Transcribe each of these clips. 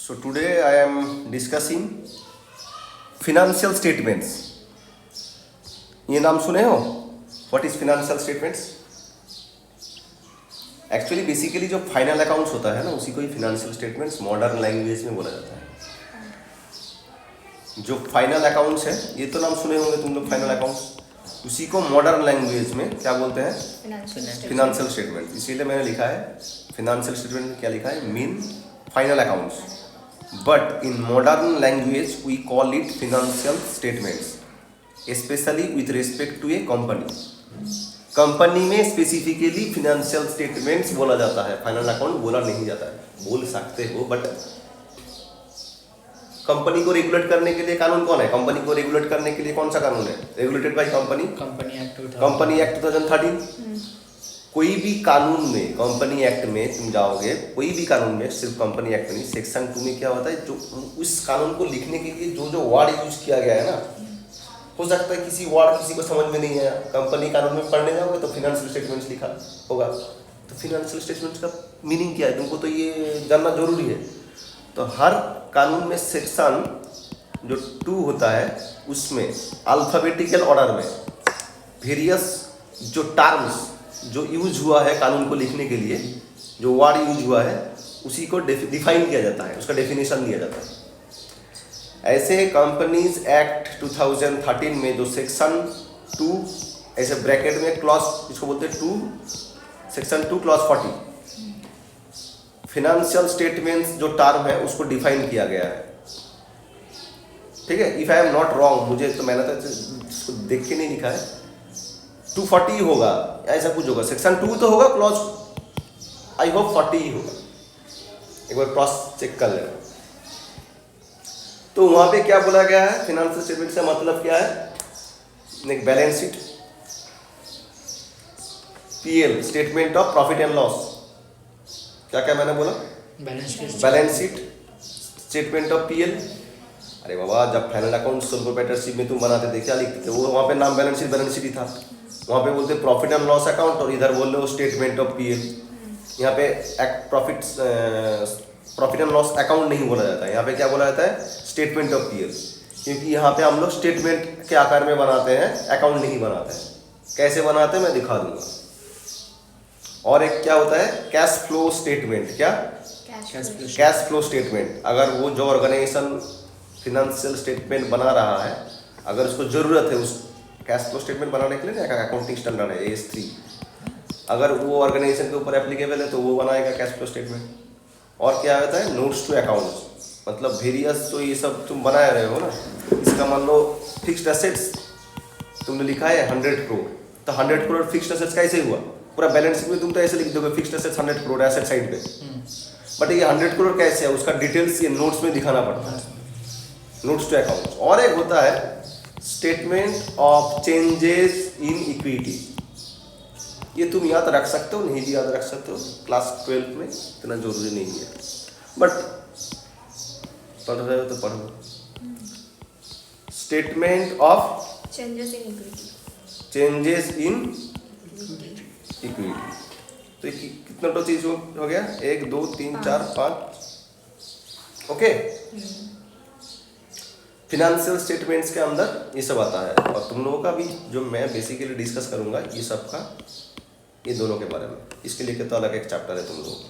So today I am discussing financial statements. ये नाम सुने हो? What is financial statements? Actually basically जो फाइनल अकाउंट्स होता है ना उसी को ही फिनेंशियल स्टेटमेंट्स मॉडर्न लैंग्वेज में बोला जाता है। जो फाइनल अकाउंट्स है ये तो नाम सुने होंगे तुम लोग, फाइनल अकाउंट्स, उसी को मॉडर्न लैंग्वेज में क्या बोलते हैं? Financial statement. इसीलिए मैंने लिखा है फिनेंशियल स्टेटमेंट में क्या लिखा है? Mean final accounts, but in modern language we call it financial statements, specially with respect to a company. Company में स्पेसिफिकली फिनेंशियल स्टेटमेंट्स बोला जाता है, फाइनल अकाउंट बोला नहीं जाता है। बोल सकते हो बट कंपनी को रेगुलेट करने के लिए कानून कौन है? कंपनी को रेगुलेट करने के लिए कौन सा कानून है? Regulated by company act 2013। कोई भी कानून में, कंपनी एक्ट में तुम जाओगे, कोई भी कानून में, सिर्फ कंपनी एक्ट नहीं, सेक्शन 2 में क्या होता है, जो उस कानून को लिखने के लिए जो जो वर्ड यूज किया गया है ना, हो सकता है किसी वर्ड किसी को समझ में नहीं आया, कंपनी कानून में पढ़ने जाओगे तो फिनेंशियल स्टेटमेंट्स लिखा होगा, तो फिनेंशियल स्टेटमेंट्स का मीनिंग क्या है तुमको तो ये जानना जरूरी है। तो हर कानून में सेक्शन जो 2 होता है उसमें अल्फाबेटिकल ऑर्डर में वेरियस जो टर्म्स जो यूज हुआ है कानून को लिखने के लिए, जो वर्ड यूज हुआ है उसी को डिफाइन किया जाता है, उसका डेफिनेशन दिया जाता है। ऐसे कंपनीज एक्ट 2013 में जो सेक्शन 2 ऐसे ब्रैकेट में क्लॉज, इसको बोलते हैं 2 सेक्शन 2 क्लॉज 40, फिनेंशियल स्टेटमेंट्स जो टर्म है उसको डिफाइन किया गया है। ठीक है, if I am not wrong, मुझे तो मैंने तो इसको देख के नहीं लिखा है, 240 होगा, ऐसा कुछ होगा, सेक्शन 2 तो होगा, क्लॉज आई होप 40 ही होगा, एक बार क्रॉस चेक कर लेना। तो वहां पे क्या बोला गया है? फिनेंशियल स्टेटमेंट से मतलब क्या है? एक balance sheet, PL statement of profit and loss, क्या क्या मैंने बोला? Balance sheet, statement of PL. अरे बाबा, जब फाइनल अकाउंट सोल प्रोप्राइटरशिप में तुम बनाते थे क्या लिखते थे? वो वहाँ पे नाम बैलेंस शीट ही था, वहाँ पे बोलते प्रॉफिट एंड लॉस अकाउंट, और इधर बोल रहे हो स्टेटमेंट ऑफ पीएल। यहाँ पे प्रॉफिट एंड लॉस अकाउंट नहीं बोला जाता है, यहाँ पे क्या बोला जाता है? स्टेटमेंट ऑफ पीएल, क्योंकि यहाँ पे हम लोग स्टेटमेंट के आकार में बनाते हैं, अकाउंट नहीं बनाते हैं। कैसे बनाते हैं मैं दिखा दूंगा। और एक क्या होता है? Cash flow statement. क्या? Cash flow statement. अगर वो जो ऑर्गेनाइजेशन फिनेंशियल स्टेटमेंट बना रहा है, अगर उसको जरूरत है उस कैश फ्लो स्टेटमेंट बनाने के लिए, ना अकाउंटिंग स्टैंडर्ड है AS3, अगर वो ऑर्गेनाइजेशन के ऊपर एप्लीकेबल है तो वो बनाएगा कैश फ्लो स्टेटमेंट। और क्या होता है? नोट्स टू अकाउंट्स, मतलब वेरियस जो ये सब तुम बना रहे हो ना, इसका मान लो फिक्स्ड एसेट्स तुमने लिखा है 100 करोड़, तो 100 करोड़ फिक्स्ड एसेट्स कैसे हुआ? पूरा बैलेंस शीट में तुम तो ऐसे लिख दोगे fixed assets 100 crore asset side पे, बट ये 100 करोड़ कैसे है उसका डिटेल्स ये नोट्स में दिखाना पड़ता है, नोट्स टू अकाउंट्स। और एक होता है statement of changes in equity. ये तुम याद रख सकते हो, नहीं भी याद रख सकते हो, क्लास 12 में इतना जरूरी नहीं है, बट पढ़ रहे हो तो पढ़ो। Statement of changes in equity. तो कितना तो चीज हो गया? 1 2 3 4 5। ओके, फिनेंशियल स्टेटमेंट्स के अंदर ये सब आता है, और तुम लोगों का भी जो मैं बेसिकली डिस्कस करूंगा ये सब का, ये दोनों के बारे में, इसके लिए तो अलग एक चैप्टर है तुम लोगों को।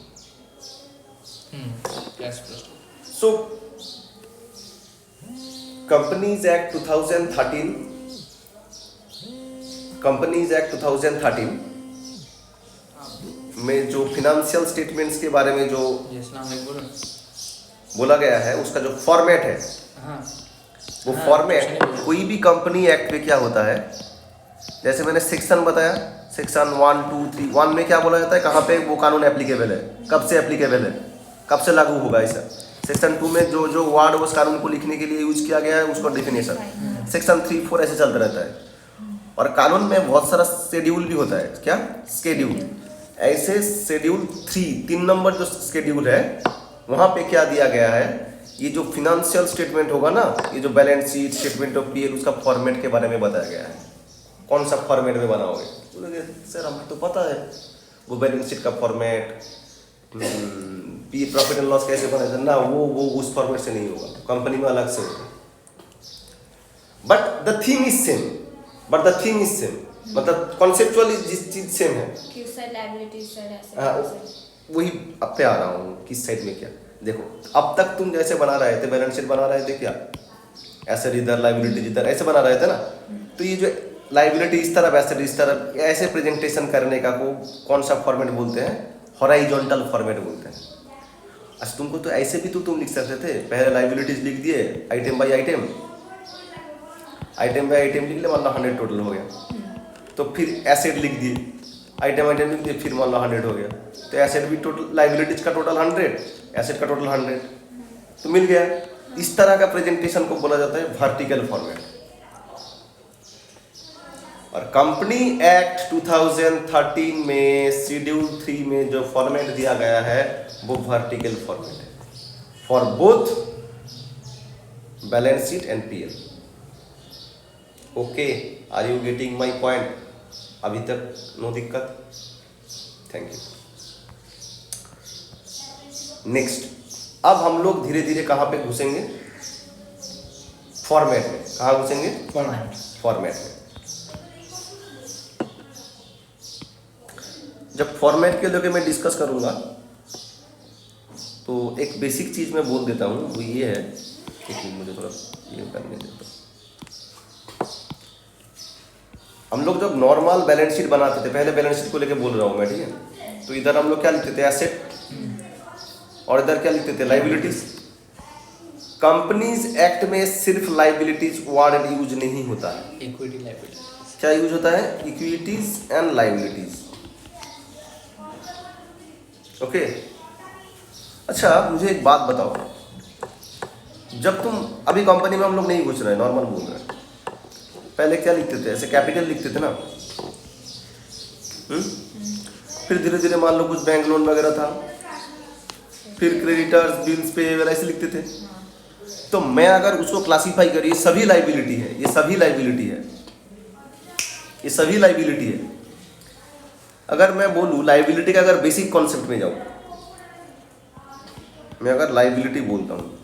सो कंपनीज एक्ट 2013 में जो फिनेंशियल स्टेटमेंट्स के बारे में जो बोला गया है, उसका जो फॉर्मेट है, वो फॉर्मेट कोई भी कंपनी एक्ट में क्या होता है, जैसे मैंने सेक्शन बताया, सेक्शन 1 2 3, 1 में क्या बोला जाता है, कहाँ पे वो कानून एप्लीकेबल है, कब से एप्लीकेबल है, कब से लागू होगा ऐसा। सेक्शन 2 में जो जो वर्ड उस कानून को लिखने के लिए यूज किया गया है उसका डिफिनेशन। सेक्शन 3 4 ऐसे चलता रहता है, और कानून में बहुत सारा शेड्यूल भी होता है। क्या? शेड्यूल। ऐसे शेड्यूल 3 नंबर जो शेड्यूल है, वहाँ पे क्या दिया गया है, ये जो फिनेंशियल स्टेटमेंट होगा ना, ये जो balance sheet, statement of PL, उसका फॉर्मेट के बारे में बताया गया है। कौन सा फॉर्मेट में बनाओगे? सर हमें तो पता है वो बैलेंस शीट का फॉर्मेट, प्रॉफिट एंड लॉस कैसे बनाया ना, वो उस फॉर्मेट से नहीं होगा, कंपनी में अलग से होगा। But the theme is same, मतलब कॉन्सेप्चुअली जिस चीज सेम है। किस साइड लायबिलिटी साइड हाँ, एसेट, वही अब पे आ रहा हूँ किस साइड में क्या। देखो अब तक तुम जैसे बना रहे थे, बैलेंस शीट बना रहे थे क्या, एसेट इधर लायबिलिटी इधर ऐसे बना रहे थे ना। तो ये जो लायबिलिटी इस तरफ, एसेट इस तरफ, ऐसे प्रेजेंटेशन करने का को कौन सा फॉर्मेट बोलते हैं, हॉराइजॉन्टल फॉर्मेट बोलते हैं। अच्छा तुमको तो ऐसे भी तो तुम लिख सकते थे, पहले लायबिलिटीज लिख दिए आइटम बाय आइटम लिख ले, मान लो 100 टोटल हो गया। तो फिर एसेट लिख दिए, आइटम लिख दिए, फिर मान लो 100 हो गया। तो एसेट भी टोटल, लायबिलिटीज का टोटल 100, एसेट का टोटल 100, तो मिल गया। इस तरह का प्रेजेंटेशन को बोला जाता है वर्टिकल फॉर्मेट। और कंपनी एक्ट 2013 में शेड्यूल 3 में जो फॉर्मेट दिया गया है वो वर्टिकल फॉर्मेट है for both balance sheet and PL. Okay, are you getting my point? अभी तक नो दिक्कत? Thank you. नेक्स्ट, अब हम लोग धीरे धीरे कहाँ पे घुसेंगे, फॉर्मेट में। कहाँ घुसेंगे? फॉर्मेट में। जब फॉर्मेट के लेके मैं डिस्कस करूंगा तो एक बेसिक चीज मैं बोल देता हूँ, वो ये है कि मुझे थोड़ा ये करने देता हूँ। हम लोग जब नॉर्मल बैलेंस शीट बनाते थे, पहले बैलेंस शीट को लेके बोल रहा हूँ मैं, ठीक है। तो इधर हम लोग क्या लिखते थे, एसेट, और इधर क्या लिखते थे, लायबिलिटीज। कंपनीज एक्ट में सिर्फ लायबिलिटीज वर्ड यूज नहीं होता है, इक्विटी लायबिलिटीज क्या यूज होता है, इक्विटीज एंड लायबिलिटीज। ओके अच्छा मुझे एक बात बताओ, जब तुम अभी कंपनी में हम लोग नहीं घुस रहे, नॉर्मल बोल रहे हैं, पहले क्या लिखते थे, ऐसे कैपिटल लिखते थे ना। फिर धीरे धीरे मान लो कुछ बैंक लोन वगैरह था, फिर क्रेडिटर्स, बिल्स पे वगैरह ऐसे लिखते थे। तो मैं अगर उसको क्लासीफाई करिए, सभी लायबिलिटी है, ये सभी लायबिलिटी है, ये सभी लायबिलिटी है। अगर मैं बोलूँ लायबिलिटी का, अगर बेसिक कॉन्सेप्ट में जाऊँ, मैं अगर लायबिलिटी बोलता हूँ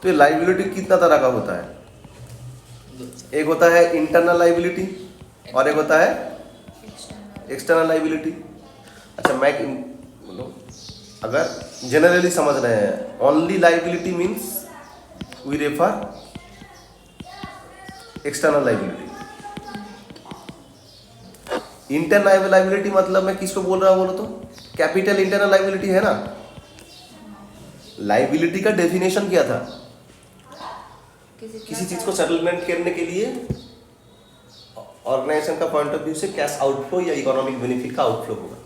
तो ये लायबिलिटी कितना तरह का होता है, एक होता है इंटरनल लायबिलिटी और एक होता है एक्सटर्नल लायबिलिटी। अच्छा मैं बोलो, अगर जनरली समझ रहे हैं, only liability means we refer external liability. Internal liability मतलब मैं किसको बोल रहा हूँ बोलो तो, कैपिटल इंटरनल लायबिलिटी है ना। लायबिलिटी का डेफिनेशन क्या था, किसी चीज को सेटलमेंट करने के लिए ऑर्गेनाइजेशन का पॉइंट ऑफ व्यू से कैश आउटफ्लो या इकोनॉमिक बेनिफिट का आउटफ्लो होगा।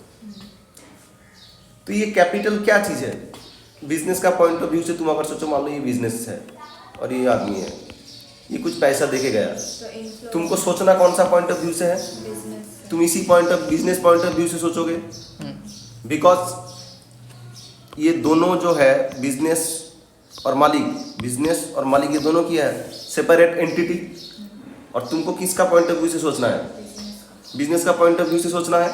तो ये कैपिटल क्या चीज है, बिजनेस का पॉइंट ऑफ व्यू से तुम अगर सोचो, मान लो ये बिजनेस है और ये आदमी है, ये कुछ पैसा देके गया, तो तुमको सोचना कौन सा पॉइंट ऑफ व्यू से है, तुम इसी point of business point of view से सोचोगे। बिकॉज ये दोनों जो है बिजनेस और मालिक ये दोनों की है सेपरेट एंटिटी, और तुमको किसका पॉइंट ऑफ व्यू से सोचना है, बिजनेस का पॉइंट ऑफ व्यू से सोचना है।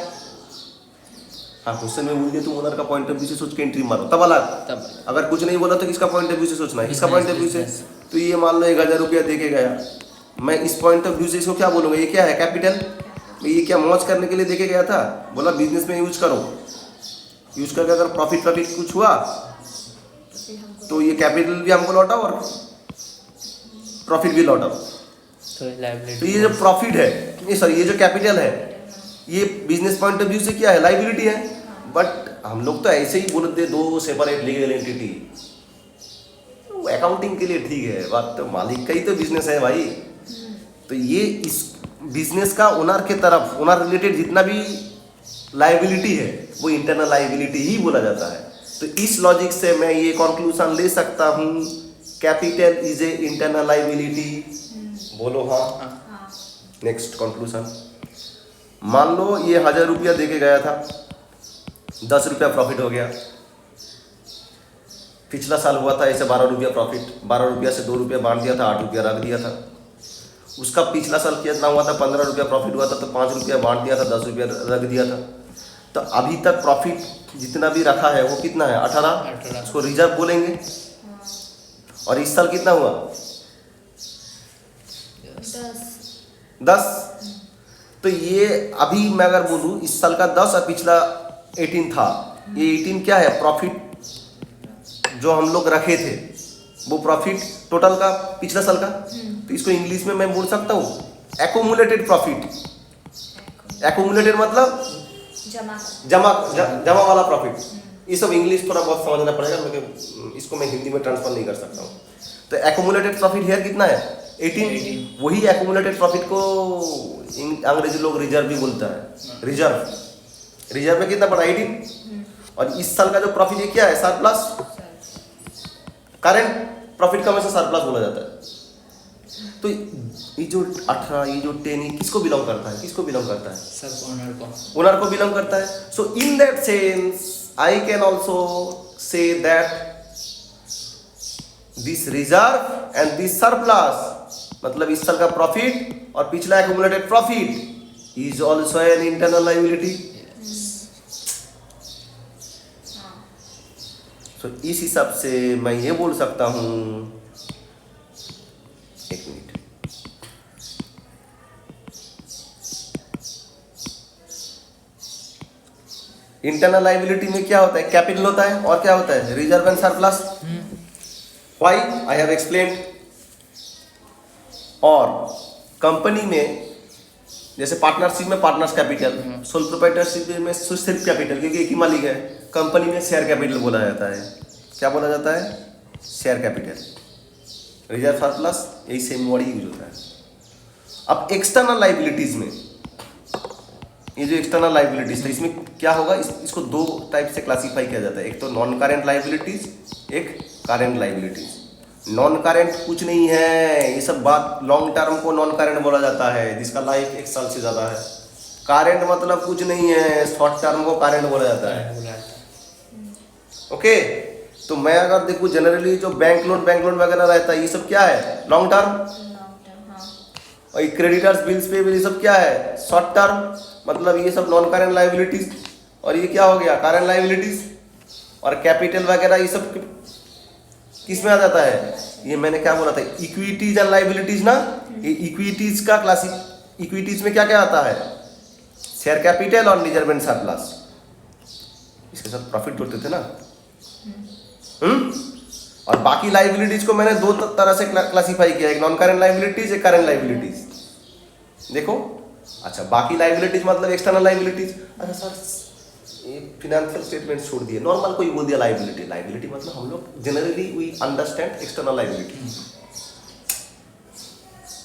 हाँ क्वेश्चन में बोल दिया तुम ओनर का पॉइंट ऑफ व्यू से सोच के एंट्री मारो, तब अगर कुछ नहीं बोला तो किसका पॉइंट ऑफ व्यू से सोचना है, किसका पॉइंट ऑफ व्यू से। तो ये मान लो 1000 रुपया दे के गया, मैं इस पॉइंट ऑफ व्यू से इसको क्या बोलूँगा, ये क्या है, कैपिटल। ये क्या मौज करने के लिए देके गया था, बोला बिजनेस में यूज करो, यूज करके अगर प्रॉफिट कुछ हुआ तो ये कैपिटल भी हमको लौटाओ और प्रॉफिट भी लौटाओ। तो ये जो प्रॉफिट है, ये सॉरी ये जो कैपिटल है, ये बिजनेस पॉइंट ऑफ व्यू से क्या है, लायबिलिटी है। बट हम लोग तो ऐसे ही बोलते दो सेपरेट लीगल एंटिटी, अकाउंटिंग के लिए ठीक है, बात तो मालिक का ही तो बिजनेस है भाई। तो ये इस बिजनेस का ओनर के तरफ, ओनर रिलेटेड जितना भी लायबिलिटी है वो इंटरनल लायबिलिटी ही बोला जाता है। तो इस लॉजिक से मैं ये कंक्लूजन ले सकता हूँ, capital is a internal liability. बोलो हाँ। नेक्स्ट कंक्लूजन, मान लो ये 1000 रुपया दे के गया था, 10 रुपया प्रॉफिट हो गया। पिछला साल हुआ था ऐसे 12 रुपया प्रॉफिट, 12 रुपया से 2 रुपया बांट दिया था, 8 रुपया रख दिया था। उसका पिछला साल कितना हुआ था, 15 रुपया प्रॉफिट हुआ था, तो 5 रुपया बांट दिया था, 10 रुपया रख दिया था। तो अभी तक प्रॉफिट जितना भी रखा है वो कितना है 18, 18। उसको रिजर्व बोलेंगे। हाँ, और इस साल कितना हुआ 10। तो ये अभी मैं अगर बोलूँ इस साल का 10 और पिछला 18 था, ये 18 क्या है प्रॉफिट जो हम लोग रखे थे, वो प्रॉफिट टोटल का पिछला साल का। तो इसको इंग्लिश में मैं बोल सकता हूँ एक्यूमुलेटेड प्रॉफिट। एक्यूमुलेटेड मतलब जमा जमा वाला प्रॉफिट। ये सब इंग्लिश थोड़ा बहुत समझना पड़ेगा, क्योंकि इसको मैं हिंदी में ट्रांसफर नहीं कर सकता हूँ। तो एक्यूमुलेटेड प्रॉफिट हियर कितना है 18। वही एक्यूमुलेटेड प्रॉफिट को अंग्रेजी लोग रिजर्व भी बोलता है। रिजर्व में कितना पड़ा 18। और इस साल का जो प्रॉफिट ये क्या है सरप्लस। करंट प्रॉफिट का हमेशा सरप्लस बोला जाता है। तो ये जो 18 ये जो 10 ये किसको बिलोंग करता है, किसको बिलोंग करता है, सब ओनर को, ओनर को बिलोंग करता है। So in that sense I can also say that this reserve and this surplus, मतलब इस साल का प्रॉफिट और पिछला accumulated profit is also an internal liability. तो इस हिसाब से मैं ये बोल सकता हूं, एक मिनट, इंटरनल लायबिलिटी में क्या होता है कैपिटल होता है और क्या होता है reserve and surplus. Why I have explained. और कंपनी में जैसे पार्टनरशिप में पार्टनर्स कैपिटल, सोल प्रोप्राइटरशिप में सिर्फ कैपिटल, क्योंकि एक ही मालिक है। कंपनी में शेयर कैपिटल बोला जाता है। क्या बोला जाता है शेयर कैपिटल। रिजर्व सरप्लस यही सेम वर्ड यूज होता है। अब एक्सटर्नल लायबिलिटीज में ये जो एक्सटर्नल लायबिलिटीज है इसमें क्या होगा, इसको दो टाइप से क्लासीफाई किया जाता है। एक तो नॉन करेंट लायबिलिटीज, एक करेंट लायबिलिटीज। नॉन करेंट कुछ नहीं है, ये सब बात लॉन्ग टर्म को नॉन करेंट बोला जाता है जिसका लाइफ 1 साल से ज़्यादा है। करेंट मतलब कुछ नहीं है, शॉर्ट टर्म को करेंट बोला जाता है। ओके, तो मैं अगर देखूँ जनरली जो बैंक लोन वगैरह रहता है ये सब क्या है लॉन्ग टर्म। और ये क्रेडिटर्स बिल्स पे ये सब क्या है शॉर्ट टर्म, मतलब ये सब नॉन करेंट लायबिलिटीज। और ये क्या हो गया करेंट लायबिलिटीज। और कैपिटल वगैरह ये सब किस में आ जाता है, ये मैंने क्या बोला था इक्विटीज एंड लायबिलिटीज ना। ये इक्विटीज का इक्विटीज में क्या क्या आता है शेयर कैपिटल और रिजर्व एंड सरप्लस। इसके साथ प्रॉफिट जोड़ते थे ना। और बाकी लायबिलिटीज को मैंने दो तरह से क्लासीफाई किया, एक नॉन करेंट लायबिलिटीज, एक करेंट लायबिलिटीज। देखो अच्छा, बाकी लायबिलिटीज मतलब एक्सटर्नल लायबिलिटीज। अच्छा सर ये फिनेंशियल स्टेटमेंट छोड़ दिए, नॉर्मल कोई बोल दिया लायबिलिटी। लायबिलिटी मतलब हम लोग generally we understand external liability.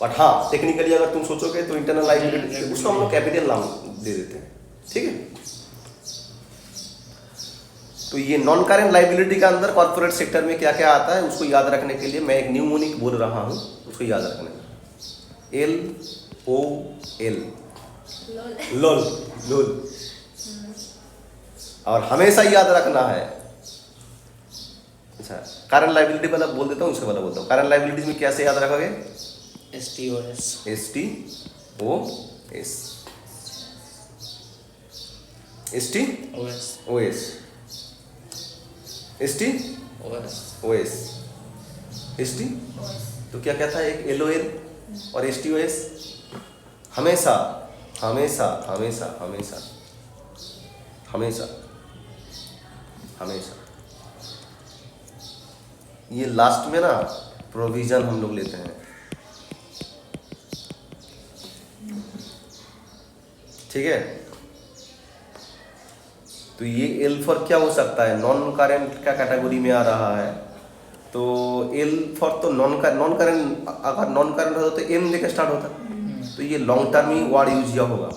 But हाँ टेक्निकली अगर तुम सोचोगे तो इंटरनल लायबिलिटी उसको हम लोग कैपिटल नाम दे देते हैं। ठीक है, तो ये नॉन करेंट लायबिलिटी के अंदर कॉर्पोरेट सेक्टर में क्या क्या आता है उसको याद रखने के लिए मैं एक न्यूमोनिक बोल रहा हूँ, उसको याद रखने। LOL लोल। और हमेशा याद रखना है। अच्छा करंट लायबिलिटी वाला बोल देता हूँ, उसके वाला बोलता हूँ। करंट लायबिलिटीज में कैसे याद रखोगे STOS तो क्या क्या था एक LOL और STOS। हमेशा हमेशा हमेशा हमेशा हमेशा हमेशा ये लास्ट में ना प्रोविजन हम लोग लेते हैं। ठीक है, तो ये L फॉर क्या हो सकता है नॉन करेंट का कैटेगरी में आ रहा है। तो L फॉर तो नॉन करेंट, अगर नॉन करेंट होता तो M लेके स्टार्ट होता, तो ये लॉन्ग टर्म ही वर्ड यूज किया होगा।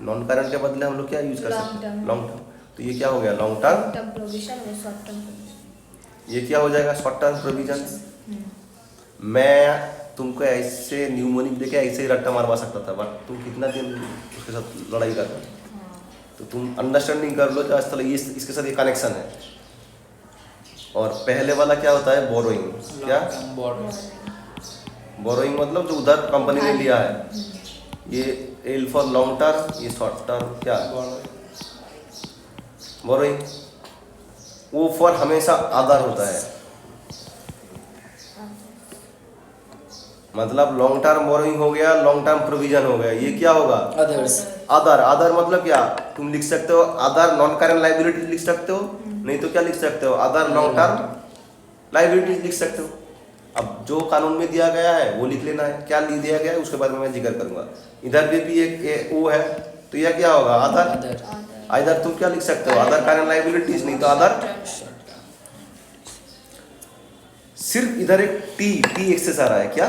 नॉन करंट के बदले हम लोग क्या यूज कर सकते हैं लॉन्ग टर्म। तो ये क्या हो गया लॉन्ग टर्म प्रोविजन और शॉर्ट टर्म प्रोविजन। ये क्या हो जाएगा शॉर्ट टर्म प्रोविजन। मैं तुमको ऐसे न्यूमोनिक देके ऐसे ही रट्टा मारवा सकता था, बट तुम कितना दिन उसके साथ लड़ाई कर रहे हो, तो तुम अंडरस्टैंडिंग कर लो कि असल ये इसके साथ ये कनेक्शन है। और पहले वाला क्या होता है बोरोइंग। क्या बोरोइंग मतलब जो उधर कंपनी ने लिया है। ये L फॉर लॉन्ग टर्म, ये शॉर्ट टर्म क्या बोरोइंग, वो फॉर हमेशा अदर होता है। मतलब लॉन्ग टर्म बोरोइंग हो गया, लॉन्ग टर्म प्रोविजन हो गया, ये क्या होगा? Others. अदर। अदर मतलब क्या? तुम लिख सकते हो अदर नॉन करेंट लाइबिलिटी लिख सकते हो, नहीं तो क्या लिख सकते हो? अदर लॉन्ग टर्म लाइबिलिटीज लिख सकते हो। अब जो कानून में दिया गया है वो लिख लेना है, क्या लिख दिया गया है उसके बारे में मैं जिक्र करूंगा। इधर भी एक वो है, तो यह क्या होगा? अदर। Other. इधर तुम क्या लिख सकते हो? अदर करेंट लाइबिलिटीज, नहीं तो अदर। सिर्फ इधर एक टी एक्सेस आ रहा है, क्या?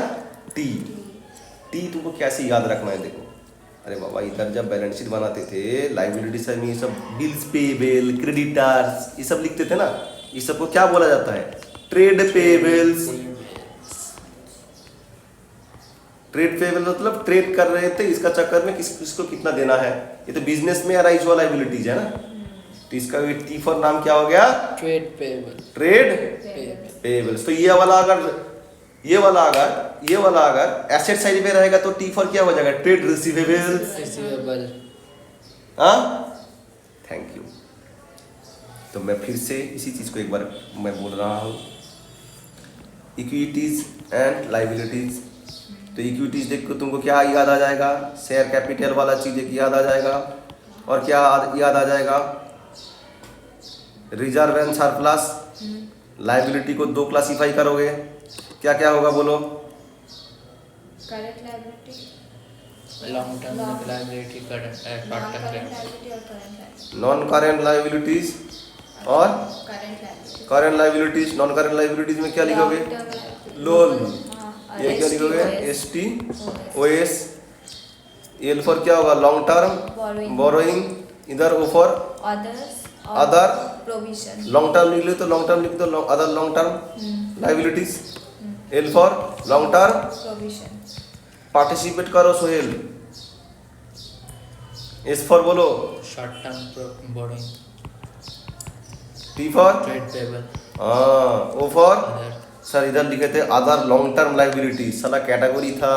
टी तुमको कैसे याद रखना है? देखो, अरे बाबा इधर जब बैलेंस शीट बनाते थे लाइबिलिटीज में ये सब बिल्स पेबल, क्रेडिटर्स, ये सब लिखते थे ना, ये सबको क्या बोला जाता है? Trade payables. ट्रेड पेबल मतलब ट्रेड कर रहे थे, इसका चक्कर में किसको कितना देना है, ये तो बिजनेस में अराइज हुआ लाइबिलिटीज है ना। तो इसका टी फॉर नाम क्या हो गया? Trade payable. Trade payables. तो ये वाला अगर एसेट साइड में रहेगा तो टी फॉर क्या हो जाएगा? Trade receivables. Receivable. हाँ, थैंक यू। तो मैं फिर से इसी चीज को एक बार मैं बोल रहा हूँ, इक्विटीज एंड लाइबिलिटीज। तो इक्विटीज देखो तुमको क्या याद आ जाएगा? शेयर कैपिटल वाला चीज एक याद आ जाएगा, और क्या याद आ जाएगा? Reserve and surplus. लाइबिलिटी को दो क्लासिफाई करोगे, क्या क्या होगा बोलो? Current liability, Long term liability, current, short term liability. Liability और current liability. Non current liabilities और current liability. Current liabilities. Non current liabilities में क्या लिखोगे? लोन। ये क्या लिखोगे? STOS। एल फॉर क्या होगा? Long term borrowing. इधर O for other provision. Long term लिख लो तो लॉन्ग टर्म लिख दो, other long term liabilities. L for long term provision. Participate करो सोहेल। एस फॉर बोलो। Short term borrowing. T for Trade payable. O for Other. Sir इधर लिखे थे अदर लॉन्ग टर्म लाइबिलिटीज, साला कैटेगरी था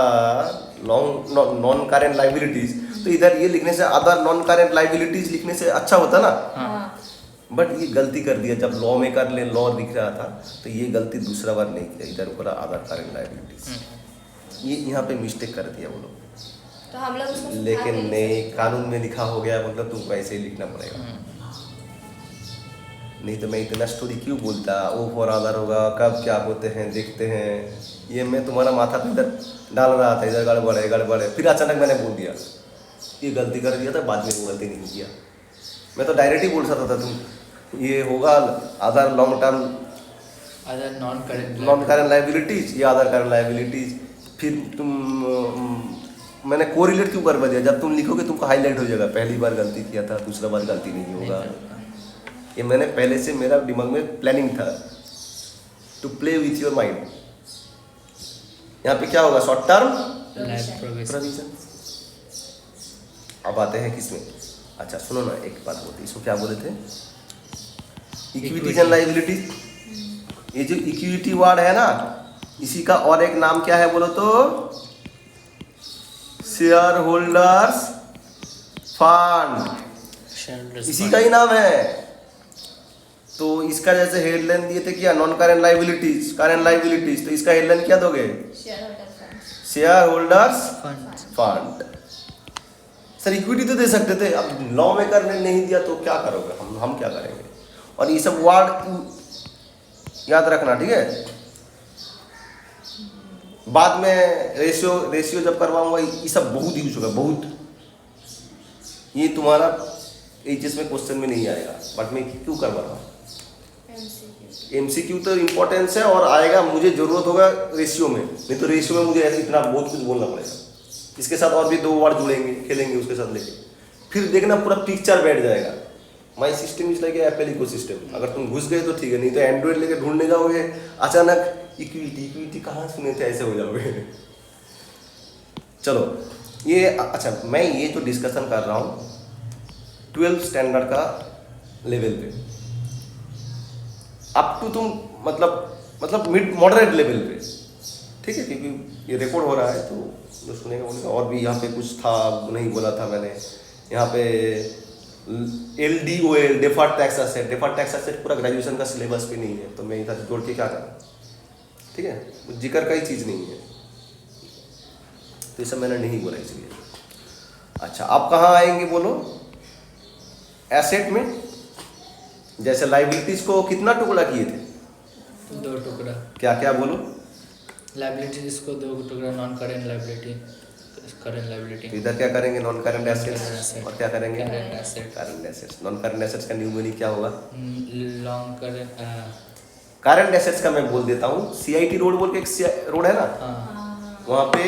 नॉन करेंट लाइबिलिटीज, तो इधर ये लिखने से अदर नॉन करेंट लाइबिलिटीज लिखने से अच्छा होता ना। हाँ। बट ये गलती कर दिया, जब लॉ में कर ले लॉ दिख रहा था तो ये गलती दूसरा बार नहीं किया, इधर बोला अदर करेंट लाइबिलिटीज। ये यहाँ पे मिस्टेक कर दिया वो लोग, तो हम लोग उसको सुधार लेकिन नहीं नहीं, सकते। कानून में लिखा हो गया मतलब तुमको ऐसे ही लिखना पड़ेगा। नहीं तो मैं इतना स्टोरी क्यों बोलता? ओ फॉर अदर होगा, कब क्या होते हैं देखते हैं, ये मैं तुम्हारा माथा पे इधर डाल रहा था, इधर गड़बड़ है, फिर अचानक मैंने बोल दिया, ये गलती कर दिया था, बाद में वो गलती नहीं किया। मैं तो डायरेक्ट ही बोल सकता था तुम ये होगा other long term Other non current liabilities, ये अदर करेंट लाइबिलिटीज। फिर तुम मैंने कोरिलेट क्यों कर दिया? जब तुम लिखोगे तुमको हाईलाइट हो जाएगा, पहली बार गलती किया था, दूसरा बार गलती नहीं होगा। ये मैंने पहले से मेरा दिमाग में प्लानिंग था, to play with your mind. यहाँ पे क्या होगा? Short term provision. अब आते हैं किसमें? अच्छा सुनो ना, एक बात बोलते, इसको क्या बोले थे? Equities and liabilities. ये जो इक्विटी वर्ड है ना, इसी का और एक नाम क्या है बोलो तो? शेयर होल्डर्स फंड, इसी का ही नाम है। तो इसका जैसे हेडलाइन दिए थे क्या? Non current liabilities, current liabilities, तो इसका हेडलाइन क्या दोगे? Share holders fund. Sir equity तो दे सकते थे, अब लॉ में करने नहीं दिया तो क्या करोगे? हम क्या करेंगे? और ये सब वर्ड याद रखना, ठीक है? बाद में रेशियो जब करवाऊंगा ये सब बहुत यूज होगा, बहुत। ये तुम्हारा एचएस में क्वेश्चन में नहीं आएगा, बट मैं क्यों करवा रहा हूँ? एमसीक्यू तो इम्पोर्टेंस है और आएगा, मुझे जरूरत होगा रेशियो में, नहीं तो रेशियो में मुझे ऐसे इतना बहुत कुछ बोलना पड़ेगा। इसके साथ और भी दो वर्ड जुड़ेंगे, खेलेंगे उसके साथ लेके, फिर देखना पूरा पिक्चर बैठ जाएगा। My system is like Apple ecosystem. अगर तुम घुस गए तो ठीक है, नहीं तो एंड्रॉइड लेके ढूंढने जाओगे, अचानक इक्विटी कहाँ सुने थे, ऐसे हो जाओगे। चलो ये अच्छा, मैं ये जो डिस्कशन कर रहा हूँ 12th स्टैंडर्ड का लेवल पे, अप टू तुम मतलब मिड मॉडरेट लेवल पे, ठीक है? क्योंकि ये रिकॉर्ड हो रहा है तो जो सुनेगा बोलेगा और भी यहाँ पे कुछ था नहीं बोला था मैंने। यहाँ पे LDOL deferred tax asset, deferred tax asset पूरा ग्रेजुएशन का सिलेबस भी नहीं है, तो मैं इधर जोड़ के क्या करूँ, ठीक है, वो जिक्र का ही चीज़ नहीं है, तो ये सब मैंने नहीं बोला इसलिए। अच्छा, आप कहाँ आएंगे बोलो एसेट में? जैसे लाइबिलिटीज को कितना टुकड़ा किए थे? 2 टुकड़ा। क्या क्या बोलो? लाइबिलिटीज को 2 टुकड़ा, non current liability, current liability. तो इधर क्या करेंगे? Non current Current assets. asset. और क्या करेंगे? Current asset. Current assets. Non current assets का न्यूमरी क्या होगा? Long current. करंट एसेट्स का मैं बोल देता हूँ, CIT रोड बोल के एक रोड है ना, हाँ, वहाँ पे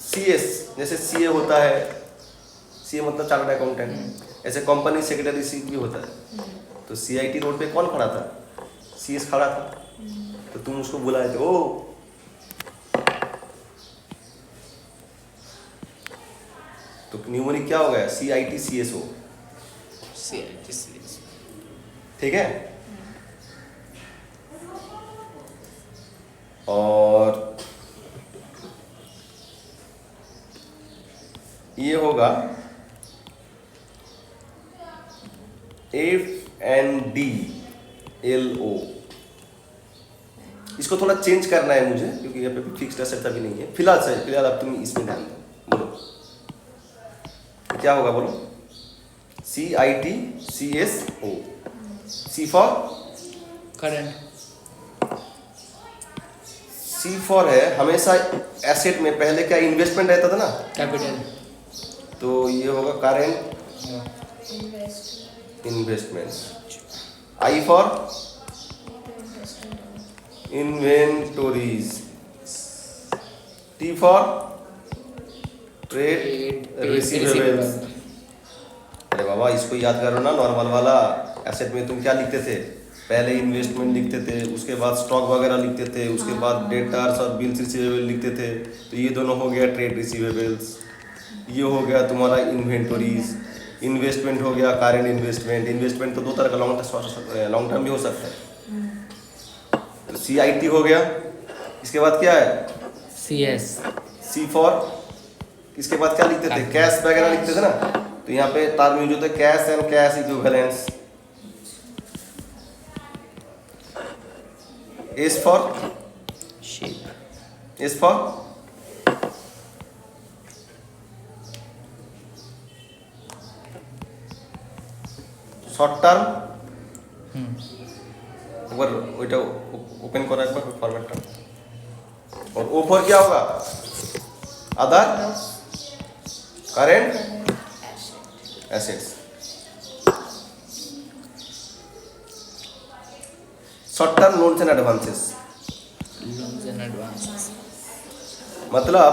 CS जैसे CA होता है, CA मतलब चार्टर्ड अकाउंटेंट, ऐसे कंपनी सेक्रेटरी सी भी होता है। तो CIT रोड पे कौन खड़ा था? CS खड़ा था, तो तुम उसको बुलाए थे, ओ तो न्यूमरी क्या हो गया? CIT CSO, ठीक है। और ये होगा FNDLO। इसको थोड़ा चेंज करना है मुझे, क्योंकि यहाँ पे फिक्स्ड एसेट अभी नहीं है फिलहाल अब तुम इसमें ध्यान दो। बोलो क्या होगा? बोलो CIT CSO। C for current. C for है हमेशा एसेट में पहले क्या इन्वेस्टमेंट रहता था ना, कैपिटल। तो ये होगा current invest investment. I for inventories. T for trade receivables. अरे बाबा, इसको याद करो ना, नॉर्मल वाला। एसेट में तुम क्या लिखते थे? पहले इन्वेस्टमेंट लिखते थे, उसके बाद स्टॉक वगैरह लिखते थे, उसके बाद डेटर्स और बिल्स रिसीवेबल लिखते थे। तो ये दोनों हो गया ट्रेड रिसीवेबल्स, ये हो गया तुम्हारा इन्वेंटोरीज। इन्वेस्टमेंट हो गया करेंट इन्वेस्टमेंट। इन्वेस्टमेंट तो 2 तरह का लॉन्ग टर्म भी हो सकता है। तो CIT हो गया। इसके बाद क्या है? CS। C फॉर, इसके बाद क्या लिखते थे? कैश वगैरह लिखते थे ना, तो यहाँ पे टर्म यूज होता है cash and cash equivalence. S for shape. S for short term. একবার ওইটা ওপেন করা একবার ফরম্যাটটা। और O फॉर क्या होगा? Other current assets. Short term loans and advances, loans and advances. मतलब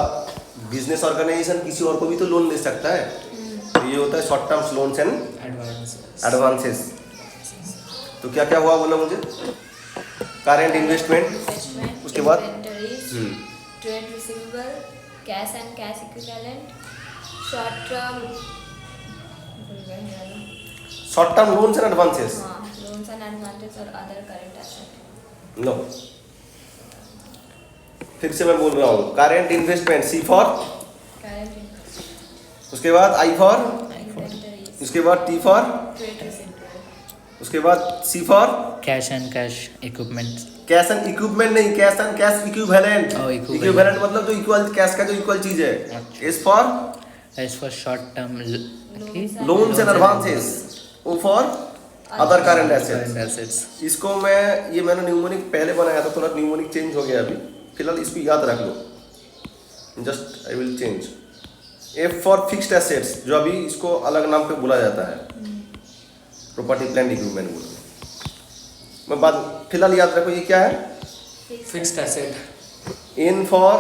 बिजनेस ऑर्गेनाइजेशन किसी और को भी तो लोन दे सकता है, तो ये होता है short term loans and advances. Advances. तो क्या क्या हुआ बोला मुझे? करेंट इन्वेस्टमेंट, उसके बाद trade receivable, cash and cash equivalent, short term short term loans and advances. Loans and advances और अदर करंट एसेट। नो, फिर से मैं बोल रहा हूँ, current investment C for, current उसके बाद I फॉर, इन्वेंटरीज, उसके बाद T फॉर, ट्रेड रिसीवेबल, उसके बाद C for cash and cash equipment. Cash and equipment नहीं, cash and cash equivalent. Oh, equivalent. Equivalent मतलब जो इक्वल, कैश का जो इक्वल चीज है। अच्छा। S for S for short term loans and advances. O for other current assets. Assets. इसको मैंने न्यूमोनिक पहले बनाया था, थोड़ा न्यूमोनिक चेंज हो गया अभी, फिलहाल इसको याद रख लो, just I will change. F for fixed assets, जो अभी इसको अलग नाम पे बुला जाता है, प्रॉपर्टी प्लांट इक्विपमेंट बोल के। मैं बात फिलहाल याद रखो, ये क्या है? Fixed asset. N फॉर,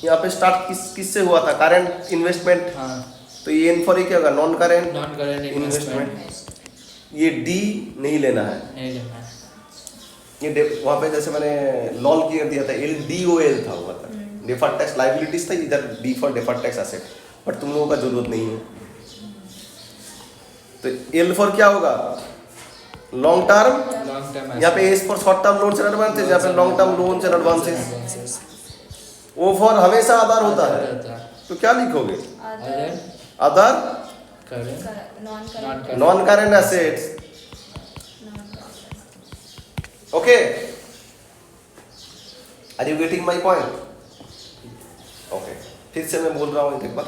यहाँ पे स्टार्ट किससे हुआ था? Current investment. हाँ, तो ये N फॉर ये क्या होगा? Non current non current investment. ये D नहीं लेना है, नहीं लेना है। ये वहाँ पे जैसे मैंने लॉल किया दिया था, LDOL था हुआ था, डिफर्ड टैक्स लाइबिलिटीज था, इधर D for deferred tax asset, but तुम लोगों का जरूरत नहीं है। तो L फॉर क्या होगा? Long term. Long term. यहाँ पे S for short term loans and advances, यहाँ पे long term loans and advances. O for हमेशा आधार होता है, तो क्या लिखोगे? Other other current Non-current. Non current assets. Non-current. Okay, are you getting my point? Okay, फिर से मैं बोल रहा हूँ एक बार।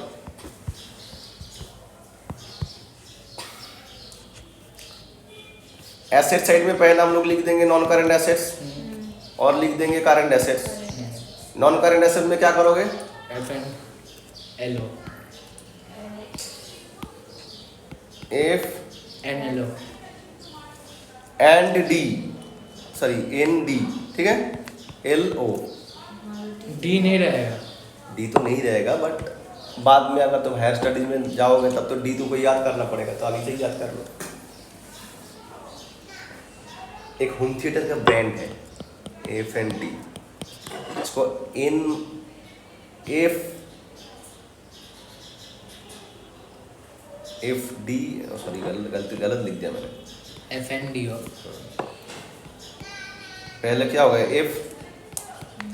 एसेट साइड में पहले हम लोग लिख देंगे नॉन करेंट एसेट्स और लिख देंगे current assets. Current. Non current asset में क्या करोगे? FNLO F NLO and D, sorry N D, ठीक है, एल ओ। D नहीं रहेगा। डी तो नहीं रहेगा, बट बाद में अगर तुम हायर स्टडीज में जाओगे तब तो डी तुमको याद करना पड़ेगा, तो अभी से ही याद कर लो। एक होम थिएटर का ब्रांड है एफ एंड डी, इसको N F F D, sorry गलत लिख दिया मैंने। FNDO पहले क्या होगा एफ,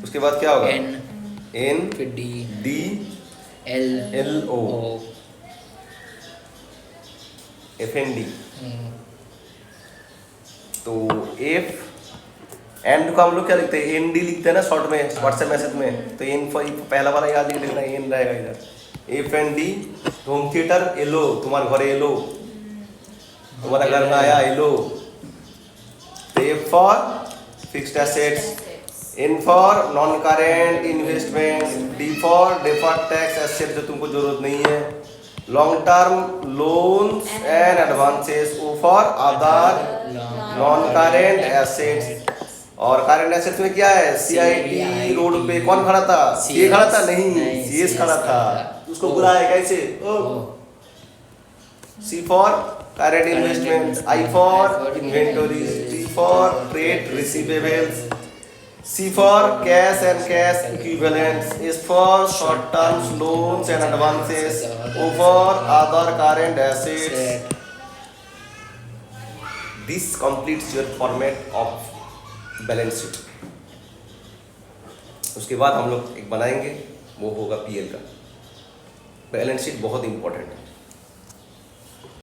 उसके बाद क्या होगा N एन फिर D D L L O, O F N D. तो एफ एंड को हम लोग क्या लिखते हैं, एन डी लिखते हैं ना शॉर्ट में व्हाट्सएप मैसेज में, तो एन पहला वाला याद लिख देना, एन रहेगा इधर। F N D, home theatre LO, तुम्हारे घर एलो, तुम्हारा घर में आया एलो। तो F for fixed assets, N for non current investment, D for deferred tax asset जो तुमको जरूरत नहीं है, long term loans and advances, O for other non current assets. और करेंट एसेट्स में क्या है, सीआईटी रोड पे कौन खड़ा था, ये खड़ा था नहीं, सीएस खड़ा था, उसको बुलाया कैसे, C for current investment, I for inventories, D for trade receivables, C for cash and cash equivalents, S for short term loans and advances, O for other current assets. This completes your format of balance sheet. उसके बाद हम लोग एक बनाएंगे, वो होगा PL का। Balance sheet बहुत इंपॉर्टेंट है।